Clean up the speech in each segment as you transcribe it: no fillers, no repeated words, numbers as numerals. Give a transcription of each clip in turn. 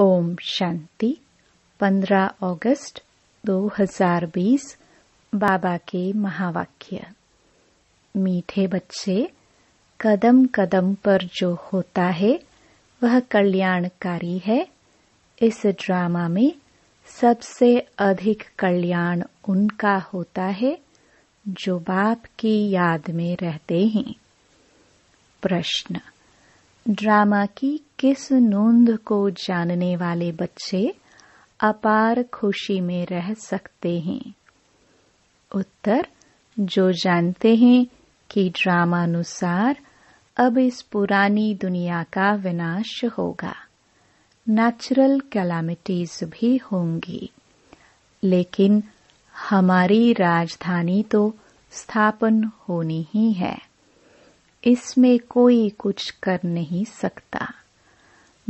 ओम शांति। 15 अगस्त 2020 बाबा के महावाक्य। मीठे बच्चे, कदम कदम पर जो होता है वह कल्याणकारी है। इस ड्रामा में सबसे अधिक कल्याण उनका होता है जो बाप की याद में रहते हैं। प्रश्न: ड्रामा की किस नोंद को जानने वाले बच्चे अपार खुशी में रह सकते हैं? उत्तर: जो जानते हैं कि ड्रामानुसार अब इस पुरानी दुनिया का विनाश होगा, नेचुरल कैलामिटीज भी होंगी, लेकिन हमारी राजधानी तो स्थापन होनी ही है। इसमें कोई कुछ कर नहीं सकता।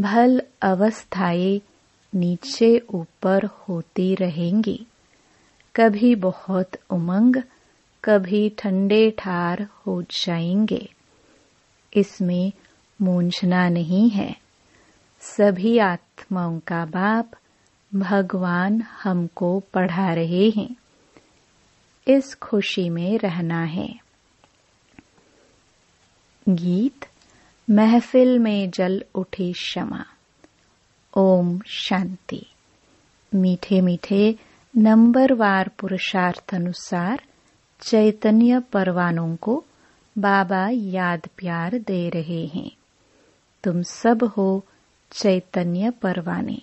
भल अवस्थाएं नीचे ऊपर होती रहेंगी, कभी बहुत उमंग, कभी ठंडे ठार हो जाएंगे। इसमें मूंझना नहीं है। सभी आत्माओं का बाप भगवान हमको पढ़ा रहे हैं। इस खुशी में रहना है। गीत: महफिल में जल उठी शमा। ओम शांति। मीठे मीठे नंबरवार पुरुषार्थ अनुसार चैतन्य परवानों को बाबा याद प्यार दे रहे हैं। तुम सब हो चैतन्य परवाने।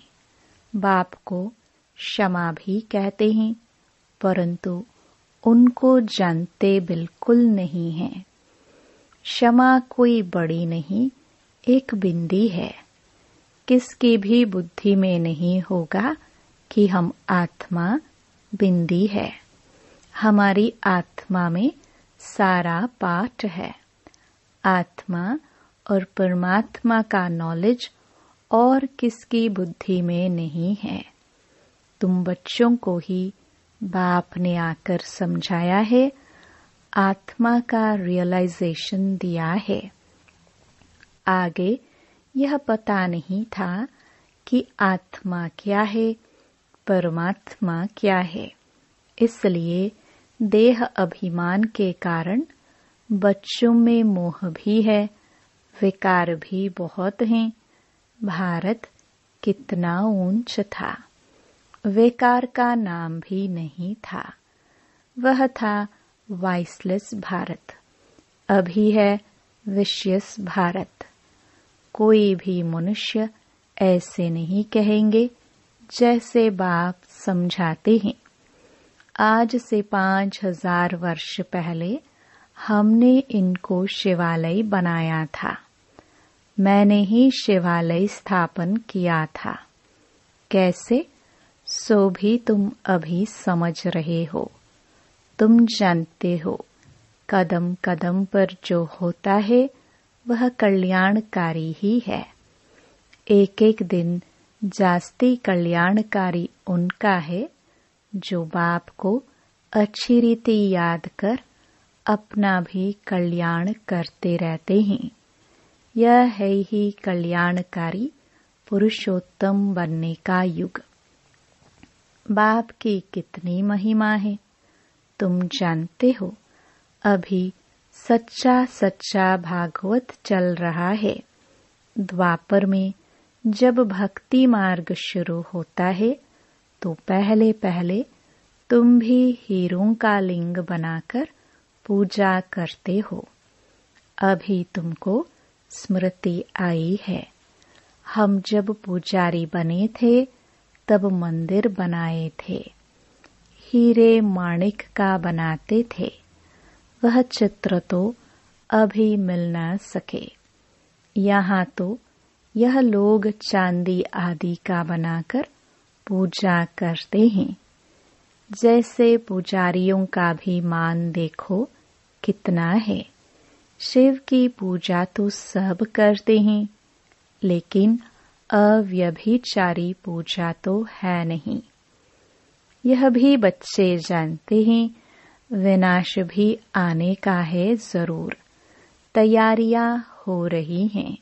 बाप को क्षमा भी कहते हैं, परंतु उनको जानते बिल्कुल नहीं हैं। क्षमा कोई बड़ी नहीं, एक बिंदी है। किसकी भी बुद्धि में नहीं होगा कि हम आत्मा बिंदी है। हमारी आत्मा में सारा पाठ है। आत्मा और परमात्मा का नॉलेज और किसकी बुद्धि में नहीं है। तुम बच्चों को ही बाप ने आकर समझाया है, आत्मा का रियलाइजेशन दिया है। आगे यह पता नहीं था कि आत्मा क्या है, परमात्मा क्या है। इसलिए देह अभिमान के कारण बच्चों में मोह भी है, विकार भी बहुत हैं। भारत कितना ऊंच था। विकार का नाम भी नहीं था। वह था वाइसलेस भारत। अभी है विशियस भारत। कोई भी मनुष्य ऐसे नहीं कहेंगे जैसे बाप समझाते हैं। आज से 5000 वर्ष पहले हमने इनको शिवालय बनाया था। मैंने ही शिवालय स्थापन किया था। कैसे, सो भी तुम अभी समझ रहे हो। तुम जानते हो, कदम कदम पर जो होता है वह कल्याणकारी ही है। एक एक दिन जास्ती कल्याणकारी उनका है जो बाप को अच्छी रीति याद कर अपना भी कल्याण करते रहते हैं। यह है ही कल्याणकारी पुरुषोत्तम बनने का युग। बाप की कितनी महिमा है तुम जानते हो। अभी सच्चा सच्चा भागवत चल रहा है। द्वापर में जब भक्ति मार्ग शुरू होता है तो पहले पहले तुम भी हीरों का लिंग बनाकर पूजा करते हो। अभी तुमको स्मृति आई है। हम जब पुजारी बने थे तब मंदिर बनाए थे। हीरे माणिक का बनाते थे। वह चित्र तो अभी मिल न सके। यहाँ तो यह लोग चांदी आदि का बनाकर पूजा करते हैं। जैसे पुजारियों का भी मान देखो कितना है। शिव की पूजा तो सब करते हैं, लेकिन अव्यभिचारी पूजा तो है नहीं। यह भी बच्चे जानते हैं, विनाश भी आने का है जरूर। तैयारियां हो रही हैं।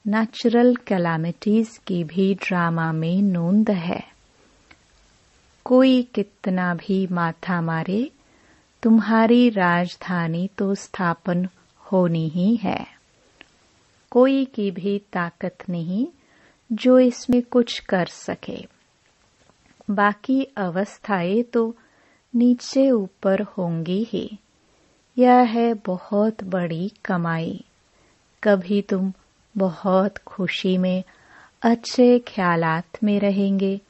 नेचुरल कैलामिटीज की भी ड्रामा में नोंद है। कोई कितना भी माथा मारे, तुम्हारी राजधानी तो स्थापन होनी ही है। कोई की भी ताकत नहीं जो इसमें कुछ कर सके। बाकी अवस्थाएं तो नीचे ऊपर होंगी ही। यह है बहुत बड़ी कमाई। कभी तुम बहुत खुशी में, अच्छे ख्यालात में रहेंगे,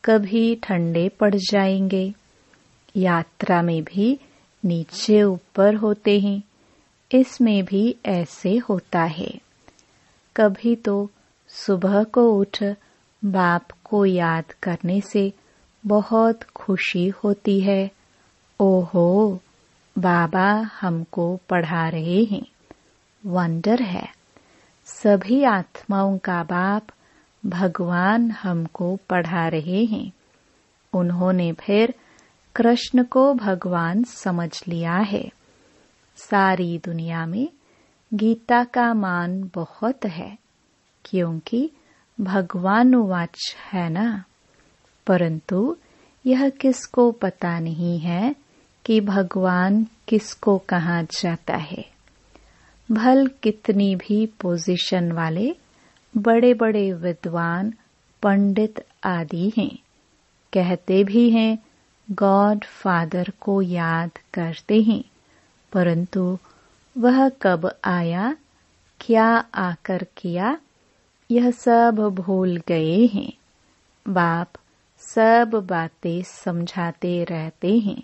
कभी ठंडे पड़ जाएंगे। यात्रा में भी नीचे ऊपर होते हैं, इसमें भी ऐसे होता है। कभी तो सुबह को उठ बाप को याद करने से बहुत खुशी होती है। ओहो, बाबा हमको पढ़ा रहे हैं। वंडर है। सभी आत्माओं का बाप भगवान हमको पढ़ा रहे हैं। उन्होंने फिर कृष्ण को भगवान समझ लिया है। सारी दुनिया में गीता का मान बहुत है, क्योंकि भगवान वाच है ना। परंतु यह किसको पता नहीं है कि भगवान किसको कहा जाता है। भल कितनी भी पोजीशन वाले बड़े बड़े विद्वान, पंडित आदि हैं, कहते भी हैं गॉड फादर को याद करते हैं, परंतु वह कब आया, क्या आकर किया, यह सब भूल गए हैं। बाप सब बातें समझाते रहते हैं।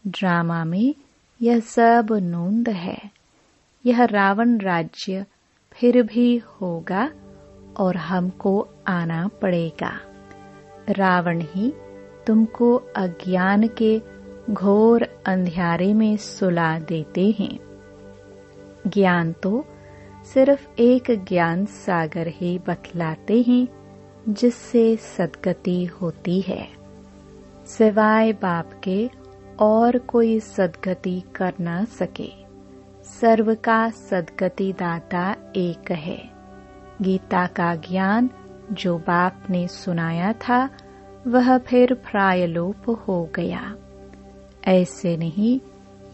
ड्रामा में यह सब नोंद है। यह रावण राज्य फिर भी होगा और हमको आना पड़ेगा। रावण ही तुमको अज्ञान के घोर अंधियारे में सुला देते हैं। ज्ञान तो सिर्फ एक ज्ञान सागर ही बतलाते हैं, जिससे सद्गति होती है। सिवाय बाप के और कोई सद्गति कर न सके। सर्व का सद्गति दाता एक है। गीता का ज्ञान जो बाप ने सुनाया था, वह फिर प्रायलोप हो गया। ऐसे नहीं,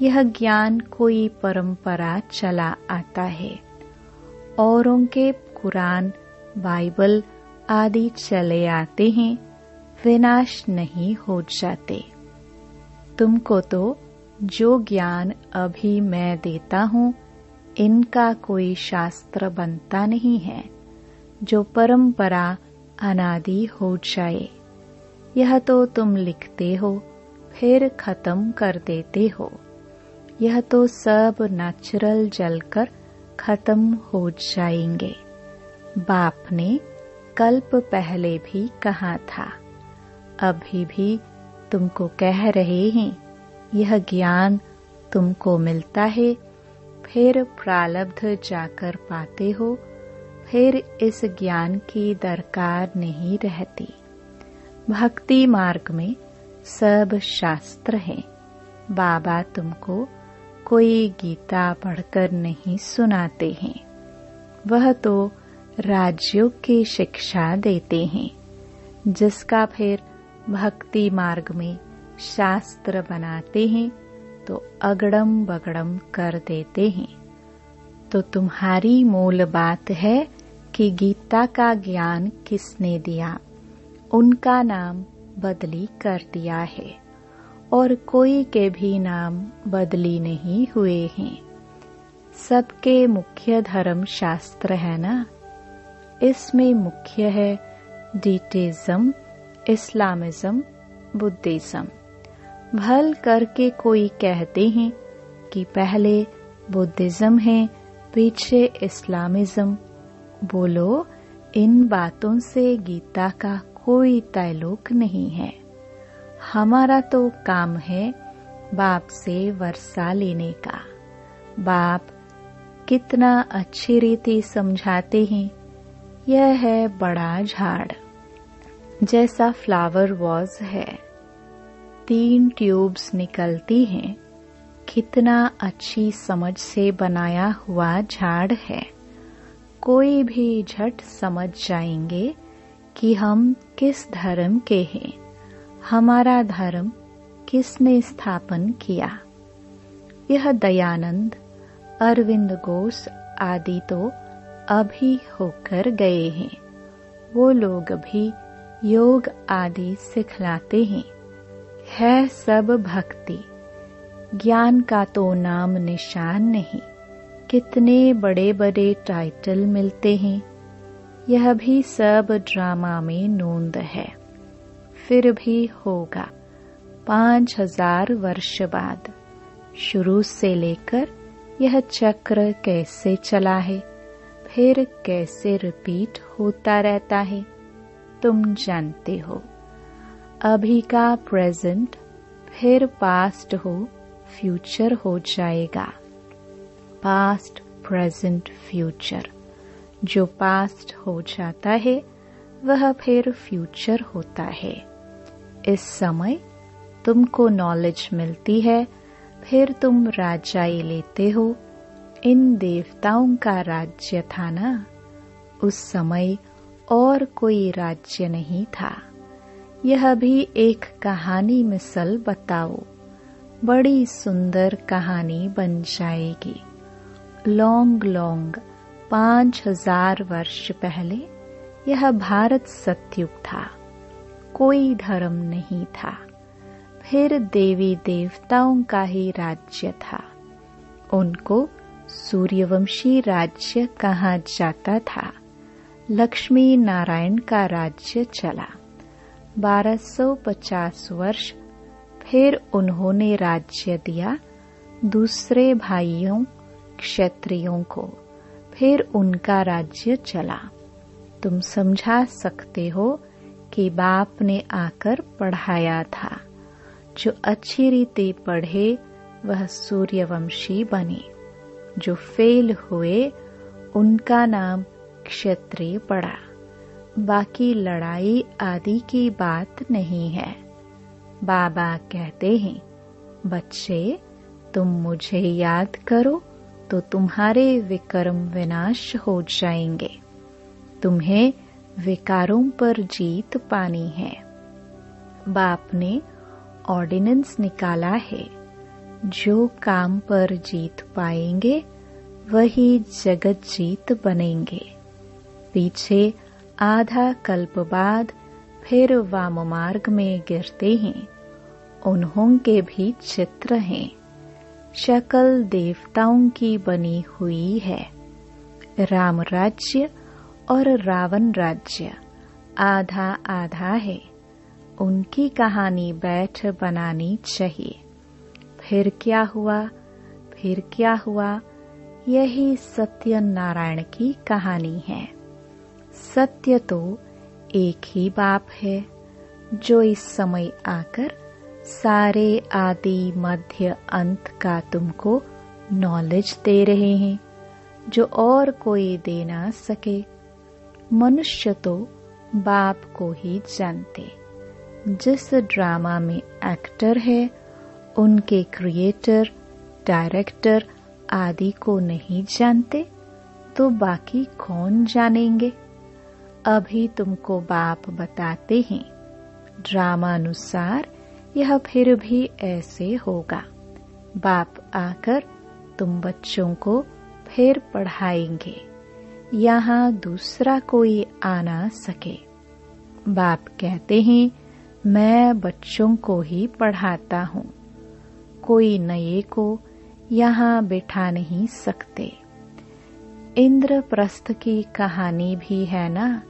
यह ज्ञान कोई परंपरा चला आता है। औरों के कुरान, बाइबल आदि चले आते हैं, विनाश नहीं हो जाते। तुमको तो जो ज्ञान अभी मैं देता हूँ, इनका कोई शास्त्र बनता नहीं है जो परंपरा अनादि हो जाए। यह तो तुम लिखते हो, फिर खत्म कर देते हो। यह तो सब नेचुरल जलकर खत्म हो जाएंगे। बाप ने कल्प पहले भी कहा था, अभी भी तुमको कह रहे हैं। यह ज्ञान तुमको मिलता है, फिर प्रारब्ध जाकर पाते हो, फिर इस ज्ञान की दरकार नहीं रहती। भक्ति मार्ग में सब शास्त्र हैं। बाबा तुमको कोई गीता पढ़कर नहीं सुनाते हैं। वह तो राजयोग की शिक्षा देते हैं, जिसका फिर भक्ति मार्ग में शास्त्र बनाते हैं तो अगड़म बगड़म कर देते हैं। तो तुम्हारी मूल बात है कि गीता का ज्ञान किसने दिया, उनका नाम बदली कर दिया है, और कोई के भी नाम बदली नहीं हुए हैं। सबके मुख्य धर्म शास्त्र है ना। इसमें मुख्य है डीटिज्म, इस्लामिज्म, बुद्धिज्म। भल करके कोई कहते हैं कि पहले बुद्धिज्म है, पीछे इस्लामिज्म। बोलो, इन बातों से गीता का कोई ताल्लुक नहीं है। हमारा तो काम है बाप से वर्षा लेने का। बाप कितना अच्छी रीति समझाते हैं। यह है बड़ा झाड़, जैसा फ्लावर वॉज है, 3 ट्यूब्स निकलती हैं। कितना अच्छी समझ से बनाया हुआ झाड़ है। कोई भी झट समझ जाएंगे कि हम किस धर्म के हैं, हमारा धर्म किसने स्थापन किया। यह दयानंद, अरविंद घोष आदि तो अभी होकर गए हैं। वो लोग भी योग आदि सिखलाते हैं। है सब भक्ति, ज्ञान का तो नाम निशान नहीं। कितने बड़े बड़े टाइटल मिलते हैं, यह भी सब ड्रामा में नोंद है। फिर भी होगा 5000 वर्ष बाद। शुरू से लेकर यह चक्र कैसे चला है, फिर कैसे रिपीट होता रहता है, तुम जानते हो। अभी का प्रेजेंट फिर पास्ट हो, फ्यूचर हो जाएगा। Past, present, future. जो पास्ट हो जाता है वह फिर फ्यूचर होता है। इस समय तुमको नॉलेज मिलती है, फिर तुम राज्य लेते हो। इन देवताओं का राज्य था ना, उस समय और कोई राज्य नहीं था। यह भी एक कहानी मिसल बताओ, बड़ी सुंदर कहानी बन जाएगी। लॉन्ग 5000 वर्ष पहले यह भारत सतयुग था, कोई धर्म नहीं था। फिर देवी देवताओं का ही राज्य था। उनको सूर्यवंशी राज्य कहा जाता था। लक्ष्मी नारायण का राज्य चला 1250 वर्ष। फिर उन्होंने राज्य दिया दूसरे भाइयों क्षत्रियों को। फिर उनका राज्य चला। तुम समझा सकते हो कि बाप ने आकर पढ़ाया था। जो अच्छी रीति पढ़े वह सूर्यवंशी बने। जो फेल हुए उनका नाम क्षत्रिय पड़ा। बाकी लड़ाई आदि की बात नहीं है। बाबा कहते हैं, बच्चे तुम मुझे याद करो तो तुम्हारे विकर्म विनाश हो जाएंगे। तुम्हें विकारों पर जीत पानी है। बाप ने ऑर्डिनेंस निकाला है, जो काम पर जीत पाएंगे वही जगत जीत बनेंगे। पीछे आधा कल्प बाद फिर वाम मार्ग में गिरते हैं। उन्हों के भी चित्र हैं। शक्ल देवताओं की बनी हुई है। राम राज्य और रावण राज्य आधा आधा है। उनकी कहानी बैठ बनानी चाहिए। फिर क्या हुआ, फिर क्या हुआ, यही सत्यनारायण की कहानी है। सत्य तो एक ही बाप है, जो इस समय आकर सारे आदि मध्य अंत का तुमको नॉलेज दे रहे हैं, जो और कोई दे ना सके। मनुष्य तो बाप को ही जानते। जिस ड्रामा में एक्टर है उनके क्रिएटर, डायरेक्टर आदि को नहीं जानते तो बाकी कौन जानेंगे। अभी तुमको बाप बताते हैं, ड्रामा अनुसार यह फिर भी ऐसे होगा। बाप आकर तुम बच्चों को फिर पढ़ाएंगे, यहाँ दूसरा कोई आ ना सके। बाप कहते हैं, मैं बच्चों को ही पढ़ाता हूँ, कोई नए को यहाँ बिठा नहीं सकते। इंद्रप्रस्थ की कहानी भी है ना।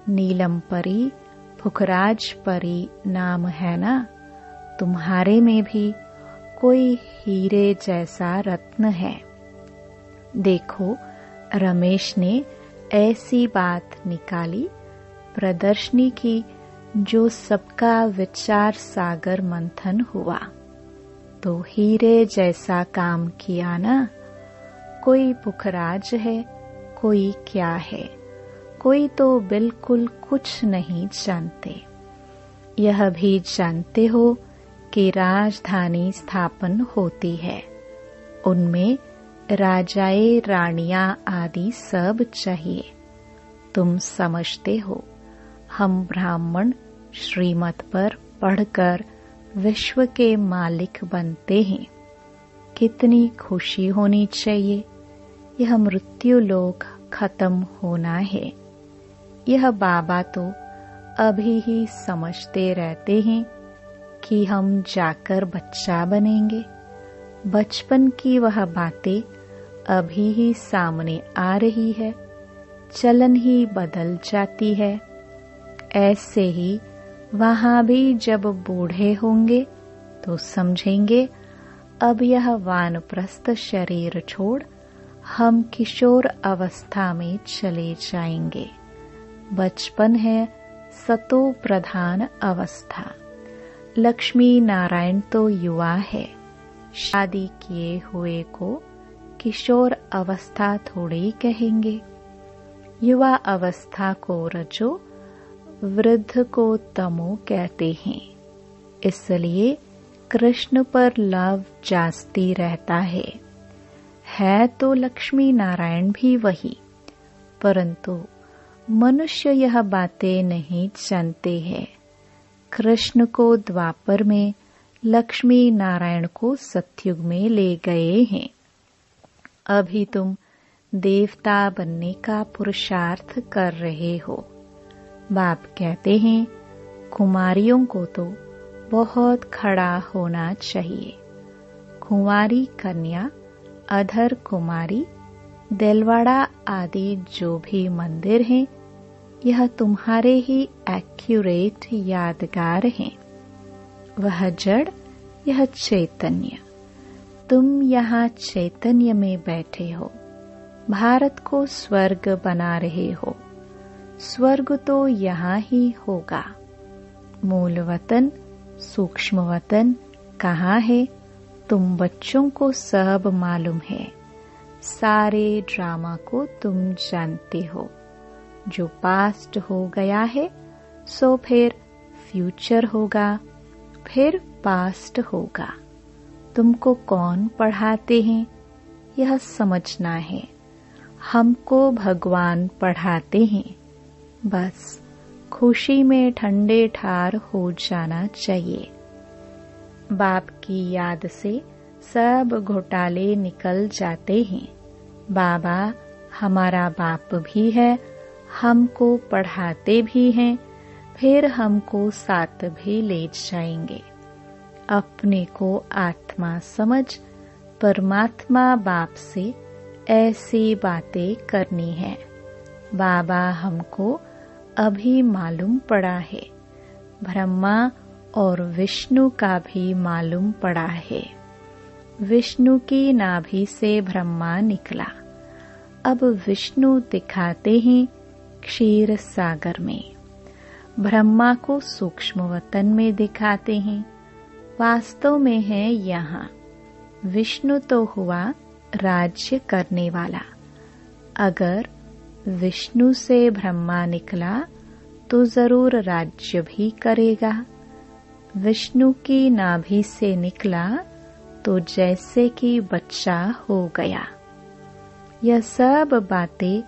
नीलम परी, फुकराज परी नाम है ना। तुम्हारे में भी कोई हीरे जैसा रत्न है। देखो, रमेश ने ऐसी बात निकाली प्रदर्शनी की, जो सबका विचार सागर मंथन हुआ तो हीरे जैसा काम किया ना। कोई पुखराज है, कोई क्या है, कोई तो बिल्कुल कुछ नहीं जानते। यह भी जानते हो कि राजधानी स्थापन होती है, उनमें राजाए रानियां आदि सब चाहिए। तुम समझते हो हम ब्राह्मण श्रीमत पर पढ़कर विश्व के मालिक बनते हैं। कितनी खुशी होनी चाहिए। यह मृत्यु लोक खत्म होना है। यह बाबा तो अभी ही समझते रहते हैं कि हम जाकर बच्चा बनेंगे। बचपन की वह बातें अभी ही सामने आ रही है। चलन ही बदल जाती है। ऐसे ही वहां भी जब बूढ़े होंगे तो समझेंगे अब यह वानप्रस्थ शरीर छोड़ हम किशोर अवस्था में चले जाएंगे। बचपन है सतो प्रधान अवस्था। लक्ष्मी नारायण तो युवा है। शादी किए हुए को किशोर अवस्था थोड़ी कहेंगे। युवा अवस्था को रजो, वृद्ध को तमो कहते हैं। इसलिए कृष्ण पर लव जास्ती रहता है तो लक्ष्मी नारायण भी वही, परंतु मनुष्य यह बातें नहीं जानते हैं। कृष्ण को द्वापर में, लक्ष्मी नारायण को सतयुग में ले गए हैं। अभी तुम देवता बनने का पुरुषार्थ कर रहे हो। बाप कहते हैं कुमारियों को तो बहुत खड़ा होना चाहिए। कुंवारी कन्या, अधर कुमारी, देलवाड़ा आदि जो भी मंदिर हैं, यह तुम्हारे ही एक्यूरेट यादगार हैं। वह जड़, यह चैतन्य। तुम यहाँ चैतन्य में बैठे हो। भारत को स्वर्ग बना रहे हो। स्वर्ग तो यहाँ ही होगा। मूल वतन, सूक्ष्म वतन कहाँ है? तुम बच्चों को सब मालूम है। सारे ड्रामा को तुम जानते हो। जो पास्ट हो गया है सो फिर फ्यूचर होगा, फिर पास्ट होगा। तुमको कौन पढ़ाते हैं यह समझना है। हमको भगवान पढ़ाते हैं। बस खुशी में ठंडे ठार हो जाना चाहिए। बाप की याद से सब घोटाले निकल जाते हैं। बाबा हमारा बाप भी है, हमको पढ़ाते भी हैं, फिर हमको साथ भी ले जाएंगे। अपने को आत्मा समझ परमात्मा बाप से ऐसी बातें करनी है। बाबा हमको अभी मालूम पड़ा है। ब्रह्मा और विष्णु का भी मालूम पड़ा है। विष्णु की नाभि से ब्रह्मा निकला। अब विष्णु दिखाते हैं क्षीर सागर में। ब्रह्मा को सूक्ष्म वतन में दिखाते हैं। वास्तव में है यहाँ। विष्णु तो हुआ राज्य करने वाला। अगर विष्णु से ब्रह्मा निकला तो जरूर राज्य भी करेगा। विष्णु की नाभि से निकला तो जैसे कि बच्चा हो गया। यह सब बातें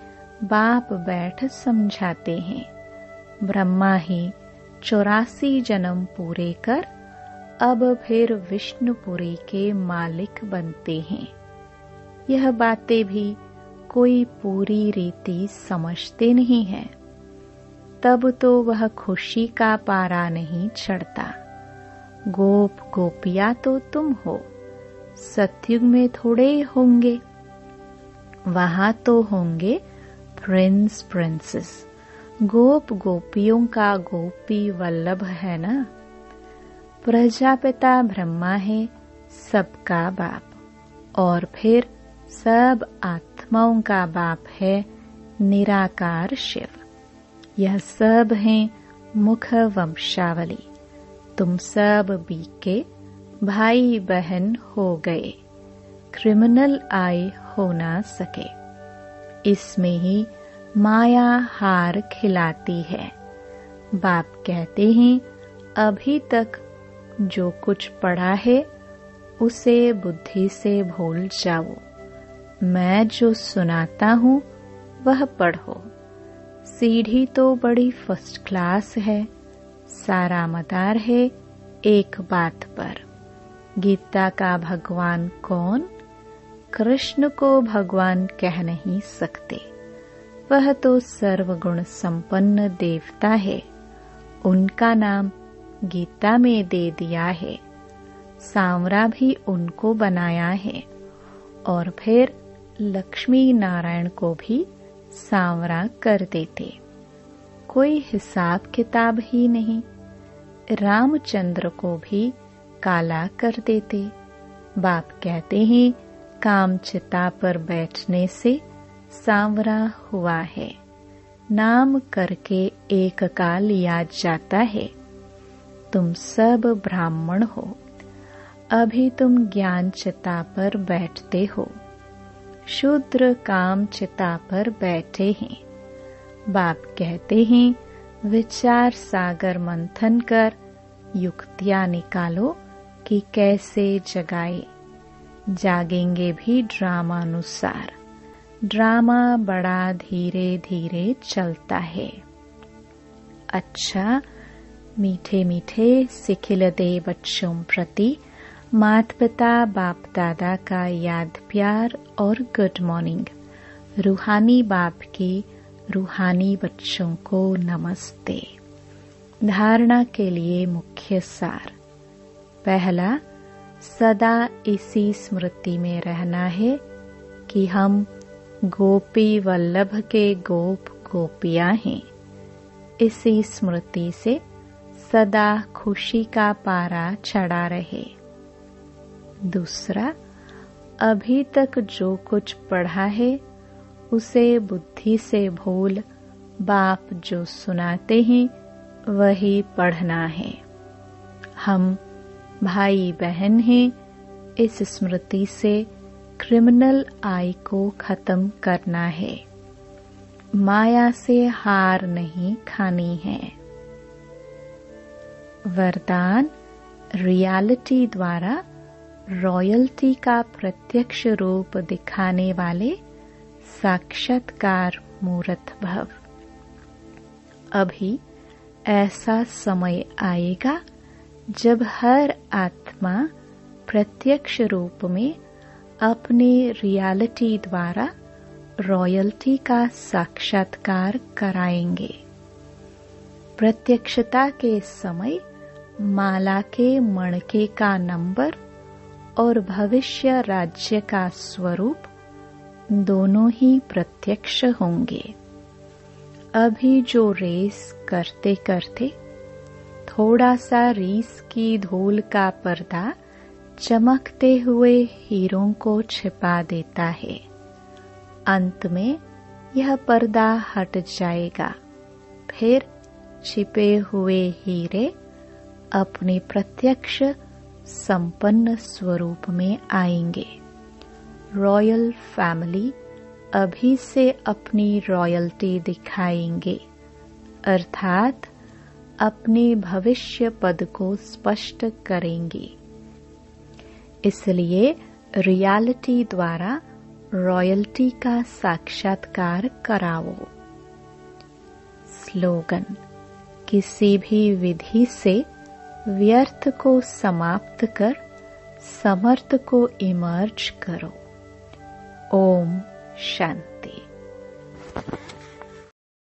बाप बैठ समझाते हैं। ब्रह्मा ही 84 जन्म पूरे कर अब फिर विष्णुपुरी के मालिक बनते हैं। यह बातें भी कोई पूरी रीति समझते नहीं है। तब तो वह खुशी का पारा नहीं चढ़ता। गोप गोपिया तो तुम हो। सतयुग में थोड़े होंगे। वहां तो होंगे प्रिंस प्रिंसेस। गोप गोपियों का गोपी वल्लभ है ना। प्रजापिता ब्रह्मा है, सबका बाप। और फिर सब आत्माओं का बाप है निराकार शिव। यह सब हैं मुख वंशावली। तुम सब बीके भाई बहन हो गए। क्रिमिनल आए हो ना सके। इसमें ही माया हार खिलाती है। बाप कहते हैं अभी तक जो कुछ पढ़ा है उसे बुद्धि से भूल जाओ। मैं जो सुनाता हूँ वह पढ़ो। सीढ़ी तो बड़ी फर्स्ट क्लास है, सारा मदार है एक बात पर। गीता का भगवान कौन? कृष्ण को भगवान कह नहीं सकते, वह तो सर्वगुण संपन्न देवता है। उनका नाम गीता में दे दिया है। सांवरा भी उनको बनाया है और फिर लक्ष्मी नारायण को भी सांवरा कर देते। कोई हिसाब किताब ही नहीं। रामचंद्र को भी काला कर देते। बाप कहते हैं काम चिता पर बैठने से सांवरा हुआ है। नाम करके एक का लिया जाता है। तुम सब ब्राह्मण हो, अभी तुम ज्ञान चिता पर बैठते हो। शूद्र काम चिता पर बैठे हैं। बाप कहते हैं विचार सागर मंथन कर युक्तियां निकालो कि कैसे जगाए। जागेंगे भी ड्रामानुसार। ड्रामा बड़ा धीरे धीरे चलता है। अच्छा, मीठे मीठे सिखिल दे बच्चों प्रति माता पिता बाप दादा का याद प्यार और गुड मॉर्निंग। रूहानी बाप की रूहानी बच्चों को नमस्ते। धारणा के लिए मुख्य सार। पहला, सदा इसी स्मृति में रहना है कि हम गोपी वल्लभ के गोप गोपियां हैं। इसी स्मृति से सदा खुशी का पारा चढ़ा रहे। दूसरा, अभी तक जो कुछ पढ़ा है उसे बुद्धि से भूल बाप जो सुनाते हैं वही पढ़ना है। हम भाई बहन हैं। इस स्मृति से क्रिमिनल आई को खत्म करना है। माया से हार नहीं खानी है। वरदान, रियलिटी द्वारा रॉयल्टी का प्रत्यक्ष रूप दिखाने वाले साक्षात्कार मूर्त भव। अभी ऐसा समय आएगा जब हर आत्मा प्रत्यक्ष रूप में अपने रियलिटी द्वारा रॉयल्टी का साक्षात्कार कराएंगे। प्रत्यक्षता के समय माला के मणके का नंबर और भविष्य राज्य का स्वरूप दोनों ही प्रत्यक्ष होंगे। अभी जो रेस करते करते थोड़ा सा रीस की धूल का पर्दा चमकते हुए हीरों को छिपा देता है, अंत में यह पर्दा हट जाएगा। फिर छिपे हुए हीरे अपने प्रत्यक्ष संपन्न स्वरूप में आएंगे। रॉयल फैमिली अभी से अपनी रॉयल्टी दिखाएंगे, अर्थात अपने भविष्य पद को स्पष्ट करेंगे। इसलिए रियलिटी द्वारा रॉयल्टी का साक्षात्कार कराओ। स्लोगन, किसी भी विधि से व्यर्थ को समाप्त कर समर्थ को इमर्ज करो। ओम शांति।